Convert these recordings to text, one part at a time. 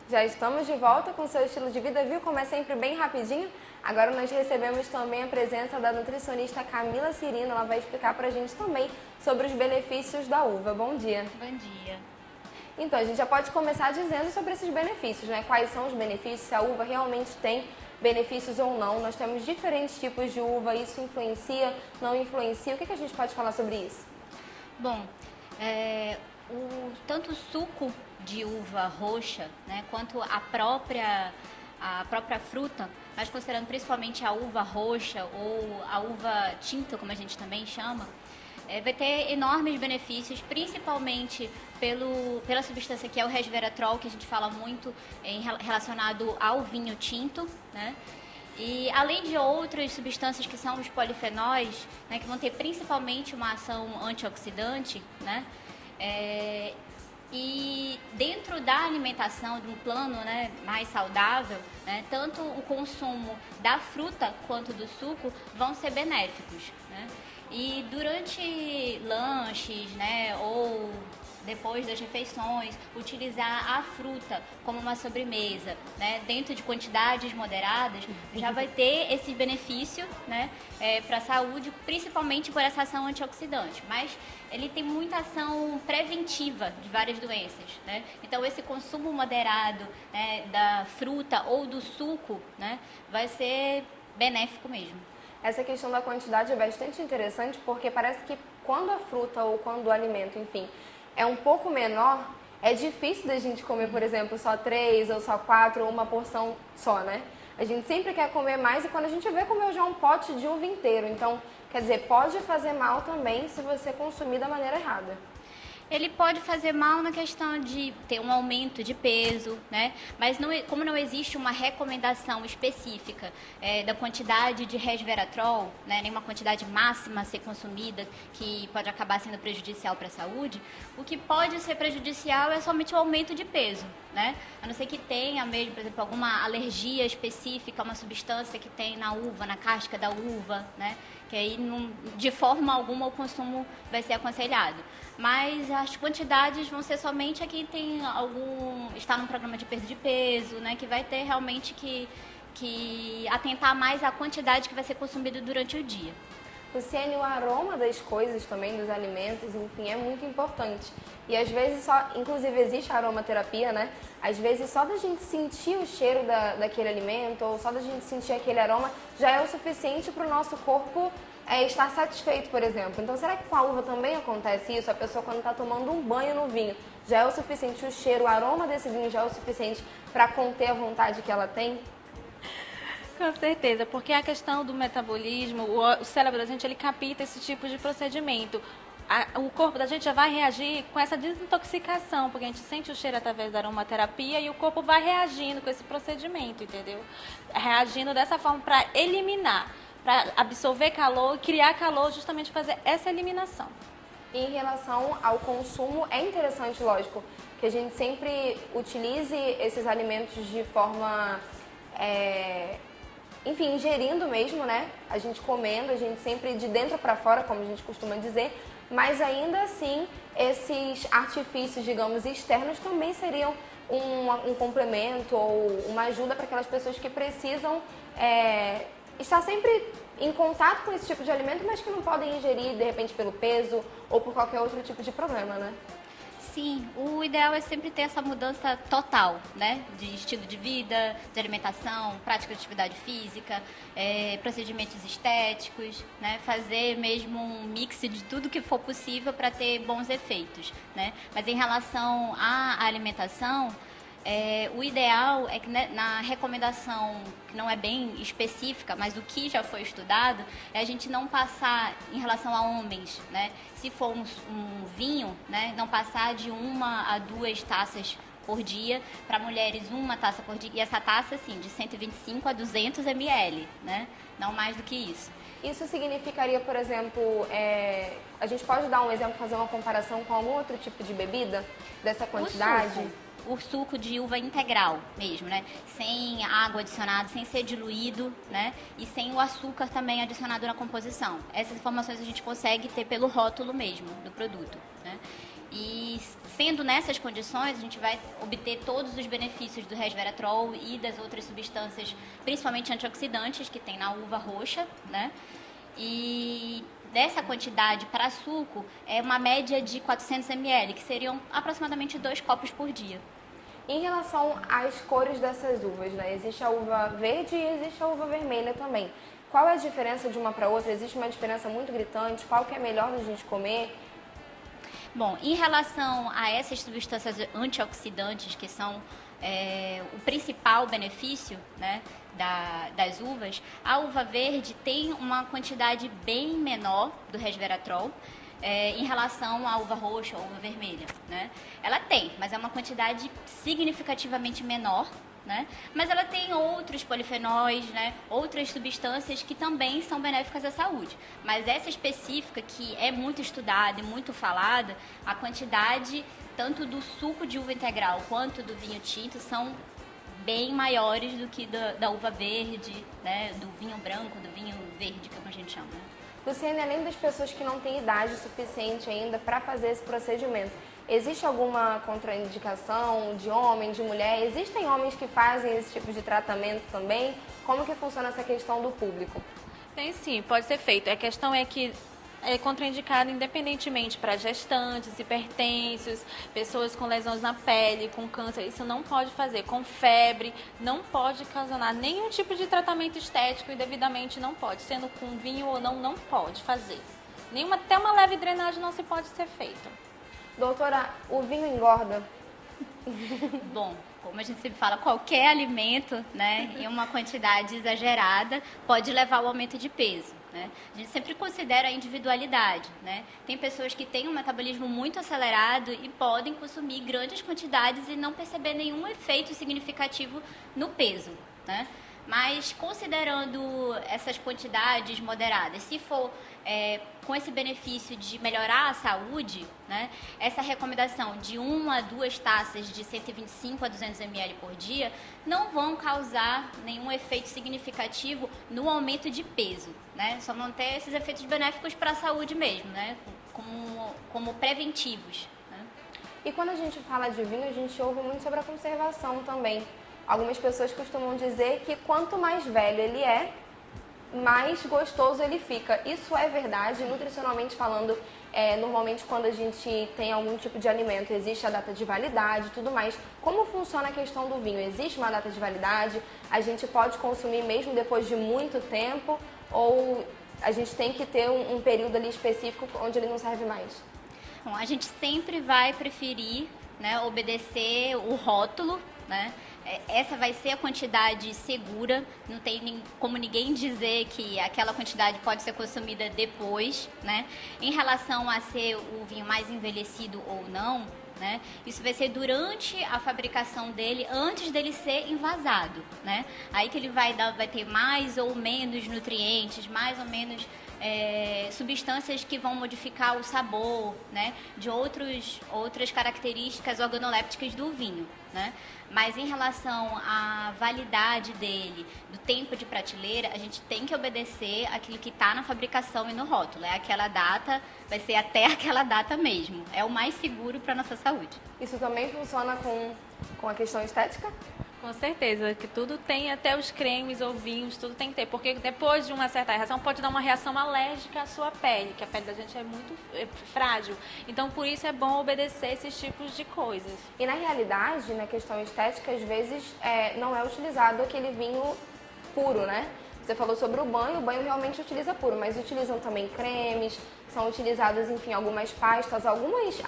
Já estamos de volta com o seu estilo de vida, viu? Como é sempre bem rapidinho. Agora nós recebemos também a presença da nutricionista Camila Cirino. Ela vai explicar pra gente também sobre os benefícios da uva. Bom dia. Bom dia. Então, a gente já pode começar dizendo sobre esses benefícios, né? Quais são os benefícios, se a uva realmente tem benefícios ou não. Nós temos diferentes tipos de uva, isso influencia, não influencia? O que a gente pode falar sobre isso? Bom, tanto o suco de uva roxa, né, quanto a própria fruta, mas considerando principalmente a uva roxa ou a uva tinta, como a gente também chama, vai ter enormes benefícios, principalmente pela substância que é o resveratrol, que a gente fala muito relacionado ao vinho tinto, né? E além de outras substâncias que são os polifenóis, né, que vão ter principalmente uma ação antioxidante, né? E dentro da alimentação, de um plano, né, mais saudável, né, tanto o consumo da fruta quanto do suco vão ser benéficos, né? E durante lanches, né, ou depois das refeições, utilizar a fruta como uma sobremesa, né, dentro de quantidades moderadas, já vai ter esse benefício, né, para a saúde, principalmente por essa ação antioxidante. Mas ele tem muita ação preventiva de várias doenças, né? Então esse consumo moderado, né, da fruta ou do suco, né, vai ser benéfico mesmo. Essa questão da quantidade é bastante interessante porque parece que quando a fruta ou quando o alimento, enfim, é um pouco menor, é difícil da gente comer, por exemplo, só 3 ou só 4 ou uma porção só, né? A gente sempre quer comer mais e quando a gente vê, comeu já um pote de uva inteiro. Então, quer dizer, pode fazer mal também se você consumir da maneira errada. Ele pode fazer mal na questão de ter um aumento de peso, né? Mas como não existe uma recomendação específica da quantidade de resveratrol, né? Nenhuma quantidade máxima a ser consumida que pode acabar sendo prejudicial para a saúde, o que pode ser prejudicial é somente o aumento de peso, né? A não ser que tenha mesmo, por exemplo, alguma alergia específica, uma substância que tem na uva, na casca da uva, né? Que aí de forma alguma o consumo vai ser aconselhado. Mas as quantidades vão ser somente a quem tem está num programa de perda de peso, né? Que vai ter realmente que atentar mais à quantidade que vai ser consumida durante o dia. Luciene, o aroma das coisas também, dos alimentos, enfim, é muito importante. E às vezes inclusive existe a aromaterapia, né? Às vezes só da gente sentir o cheiro daquele alimento ou só da gente sentir aquele aroma já é o suficiente para o nosso corpo estar satisfeito, por exemplo. Então será que com a uva também acontece isso? A pessoa quando está tomando um banho no vinho já é o suficiente, o cheiro, o aroma desse vinho já é o suficiente para conter a vontade que ela tem? Com certeza, porque a questão do metabolismo, o cérebro da gente, ele capta esse tipo de procedimento. O corpo da gente já vai reagir com essa desintoxicação, porque a gente sente o cheiro através da aromaterapia e o corpo vai reagindo com esse procedimento, entendeu? Reagindo dessa forma para eliminar, para absorver calor e criar calor, justamente fazer essa eliminação. Em relação ao consumo, é interessante, lógico, que a gente sempre utilize esses alimentos de forma... enfim, ingerindo mesmo, né? A gente comendo, a gente sempre de dentro para fora, como a gente costuma dizer, mas ainda assim, esses artifícios, digamos, externos também seriam um complemento ou uma ajuda para aquelas pessoas que precisam estar sempre em contato com esse tipo de alimento, mas que não podem ingerir, de repente, pelo peso ou por qualquer outro tipo de problema, né? Sim, o ideal é sempre ter essa mudança total, né? De estilo de vida, de alimentação, prática de atividade física, procedimentos estéticos, né? Fazer mesmo um mix de tudo que for possível para ter bons efeitos, né? Mas em relação à alimentação, o ideal é que, né, na recomendação, que não é bem específica, mas o que já foi estudado, é a gente não passar, em relação a homens, né, se for um vinho, né, não passar de 1 a 2 taças por dia, para mulheres 1 taça por dia, e essa taça, assim, de 125 a 200 ml, né, não mais do que isso. Isso significaria, por exemplo, a gente pode dar um exemplo, fazer uma comparação com algum outro tipo de bebida dessa quantidade? o suco de uva integral mesmo, né? Sem água adicionada, sem ser diluído, né? E sem o açúcar também adicionado na composição. Essas informações a gente consegue ter pelo rótulo mesmo do produto, né? E sendo nessas condições, a gente vai obter todos os benefícios do resveratrol e das outras substâncias, principalmente antioxidantes, que tem na uva roxa, né? E dessa quantidade para suco é uma média de 400 ml, que seriam aproximadamente 2 copos por dia. Em relação às cores dessas uvas, né? Existe a uva verde e existe a uva vermelha também. Qual é a diferença de uma para outra? Existe uma diferença muito gritante? Qual que é melhor da gente comer? Bom, em relação a essas substâncias antioxidantes, que são o principal benefício, né, das uvas, a uva verde tem uma quantidade bem menor do resveratrol em relação à uva roxa ou uva vermelha, né? Ela tem, mas é uma quantidade significativamente menor, né? Mas ela tem outros polifenóis, né? Outras substâncias que também são benéficas à saúde. Mas essa específica, que é muito estudada e muito falada, a quantidade tanto do suco de uva integral quanto do vinho tinto são bem maiores do que da uva verde, né? Do vinho branco, do vinho verde, como a gente chama, né? Luciane, além das pessoas que não têm idade suficiente ainda para fazer esse procedimento, existe alguma contraindicação de homem, de mulher? Existem homens que fazem esse tipo de tratamento também? Como que funciona essa questão do público? Tem sim, pode ser feito. A questão é que é contraindicado independentemente para gestantes, hipertensos, pessoas com lesões na pele, com câncer. Isso não pode fazer. Com febre, não pode ocasionar nenhum tipo de tratamento estético e devidamente não pode. Sendo com vinho ou não, não pode fazer. Até uma leve drenagem não se pode ser feita. Doutora, o vinho engorda? Bom, como a gente sempre fala, qualquer alimento, né, em uma quantidade exagerada pode levar ao aumento de peso, né? A gente sempre considera a individualidade, né? Tem pessoas que têm um metabolismo muito acelerado e podem consumir grandes quantidades e não perceber nenhum efeito significativo no peso, né? Mas considerando essas quantidades moderadas, se for com esse benefício de melhorar a saúde, né, essa recomendação de 1 a 2 taças de 125 a 200 ml por dia não vão causar nenhum efeito significativo no aumento de peso, né? Só vão ter esses efeitos benéficos para a saúde mesmo, né, como preventivos, né? E quando a gente fala de vinho, a gente ouve muito sobre a conservação também. Algumas pessoas costumam dizer que quanto mais velho ele é, mais gostoso ele fica. Isso é verdade, nutricionalmente falando, normalmente quando a gente tem algum tipo de alimento, existe a data de validade e tudo mais. Como funciona a questão do vinho? Existe uma data de validade? A gente pode consumir mesmo depois de muito tempo? Ou a gente tem que ter um período ali específico onde ele não serve mais? Bom, a gente sempre vai preferir, né, obedecer o rótulo, né? Essa vai ser a quantidade segura, não tem como ninguém dizer que aquela quantidade pode ser consumida depois, né? Em relação a ser o vinho mais envelhecido ou não, né? Isso vai ser durante a fabricação dele, antes dele ser envasado, né? Aí que ele vai ter mais ou menos nutrientes, mais ou menos substâncias que vão modificar o sabor, né, de outras características organolépticas do vinho, né? Mas em relação à validade dele, do tempo de prateleira, a gente tem que obedecer aquilo que está na fabricação e no rótulo. É aquela data, vai ser até aquela data mesmo. É o mais seguro para a nossa saúde. Isso também funciona com a questão estética? Com certeza, que tudo tem, até os cremes ou vinhos, tudo tem que ter, porque depois de uma certa reação pode dar uma reação alérgica à sua pele, que a pele da gente é muito frágil. Então, por isso é bom obedecer esses tipos de coisas. E na realidade, na questão estética, às vezes não é utilizado aquele vinho puro, né? Você falou sobre o banho realmente utiliza puro, mas utilizam também cremes, são utilizadas, enfim, algumas pastas, algumas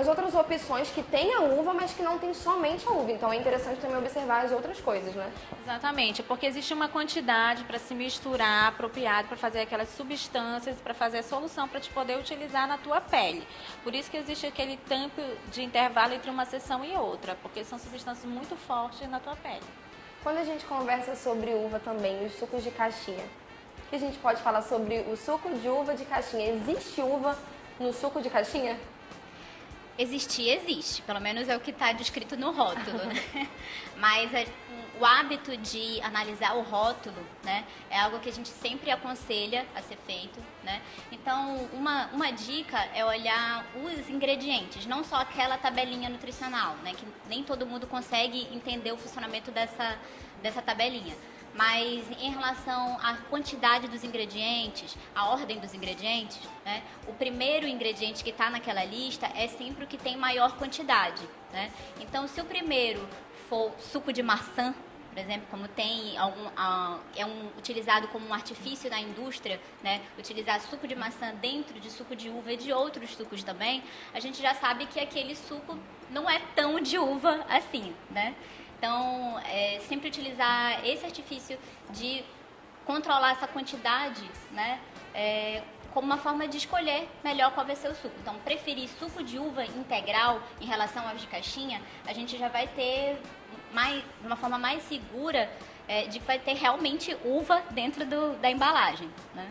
outras opções que tem a uva, mas que não tem somente a uva. Então é interessante também observar as outras coisas, né? Exatamente, porque existe uma quantidade para se misturar apropriado para fazer aquelas substâncias, para fazer a solução para te poder utilizar na tua pele. Por isso que existe aquele tempo de intervalo entre uma sessão e outra, porque são substâncias muito fortes na tua pele. Quando a gente conversa sobre uva também, os sucos de caixinha, o que a gente pode falar sobre o suco de uva de caixinha? Existe uva no suco de caixinha? Existir, existe. Pelo menos é o que está descrito no rótulo, né? Mas o hábito de analisar o rótulo, né, é algo que a gente sempre aconselha a ser feito, né? Então, uma dica é olhar os ingredientes, não só aquela tabelinha nutricional, né, que nem todo mundo consegue entender o funcionamento dessa tabelinha. Mas em relação à quantidade dos ingredientes, a ordem dos ingredientes, né, o primeiro ingrediente que está naquela lista é sempre o que tem maior quantidade, né? Então, se o primeiro for suco de maçã, por exemplo, como tem utilizado como um artifício na indústria, né, utilizar suco de maçã dentro de suco de uva e de outros sucos também, a gente já sabe que aquele suco não é tão de uva assim, né? Então, sempre utilizar esse artifício de controlar essa quantidade, né, como uma forma de escolher melhor qual vai ser o suco. Então, preferir suco de uva integral em relação aos de caixinha, a gente já vai ter de uma forma mais segura de que vai ter realmente uva dentro da embalagem, né?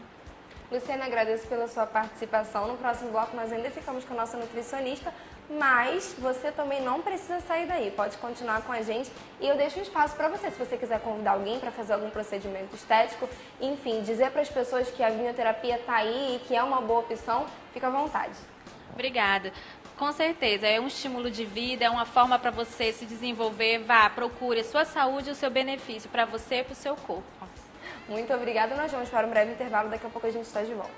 Luciana, agradeço pela sua participação. No próximo bloco nós ainda ficamos com a nossa nutricionista, mas você também não precisa sair daí, pode continuar com a gente e eu deixo um espaço para você, se você quiser convidar alguém para fazer algum procedimento estético, enfim, dizer para as pessoas que a vinhoterapia está aí e que é uma boa opção, fica à vontade. Obrigada. Com certeza, é um estímulo de vida, é uma forma para você se desenvolver. Vá, procure a sua saúde e o seu benefício para você e para o seu corpo. Muito obrigada, nós vamos para um breve intervalo, daqui a pouco a gente está de volta.